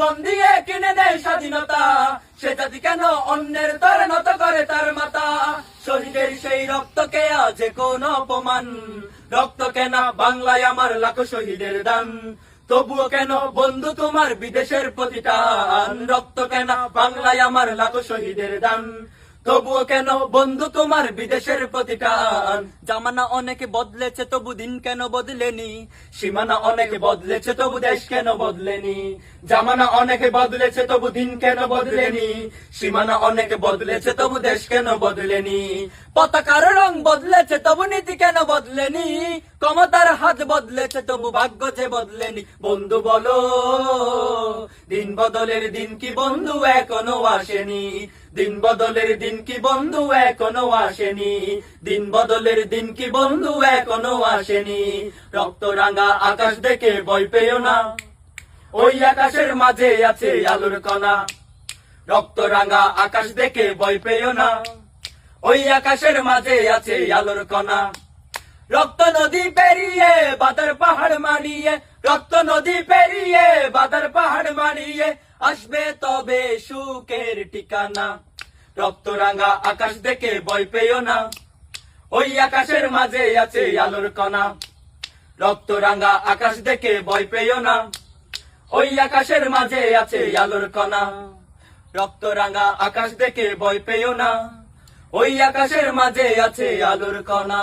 জীবন দিয়ে কিনে দেয় স্বাধীনতা, সে জাতি কেন অন্যের তরে নত করে তার মাথা? শহীদের সেই রক্তকে আজ কোন অপমান, রক্ত কেন বাংলায় আমার লাখো শহীদের দান, তবুও কেন বন্ধু তোমার বিদেশের প্রতিটান? রক্ত কেন বাংলায় আমার লাখো শহীদের দান, তবুও কেন বন্ধু তোমার বিদেশের প্রতিটান? জামানা অনেক বদলেছে তবু দিন কেন বদলেনি, সীমানা অনেক বদলেছে তবু দেশ কেন বদলেনি? জামানা অনেক বদলেছে তবু দিন কেন বদলেনি, সীমানা অনেক বদলেছে তবু দেশ কেন বদলেনি? পতাকার রং বদলেছে তবু নীতি কেন বদলেনি, ক্ষমতার হাত বদলেছে তবু ভাগ্য যে বদলেনি? বন্ধু বলো, দিন বদলের দিন কি বন্ধু এখনো আসেনি? দিন বদলের দিন কি বন্ধু এখনো আসেনি? দিন বদলের দিন কি বন্ধু এখনো আসেনি? রক্ত রাঙা আকাশ দেখে ভয় পেও না, ওই আকাশের মাঝে আছে আলোর কণা। রক্ত রাঙা আকাশ দেখে ভয় পেও না, ওই আকাশের মাঝে আছে আলোর কণা। রক্ত নদী পেরিয়ে বাদার পাহাড় মারিয়ে, রক্ত নদী পেরিয়ে বাদার পাহাড় মারিয়ে আসবে তবে সুখের ঠিকানা। রক্ত রাঙা আকাশ দেখে ভয় পেও না, ওই আকাশের মাঝে আছে আলোর কণা। রক্ত রাঙা আকাশ দেখে ভয় পেও না, ওই আকাশের মাঝে আছে আলোর কণা। রক্ত রাঙা আকাশ দেখে ভয় পেও না, ওই আকাশের মাঝে আছে আলোর কণা।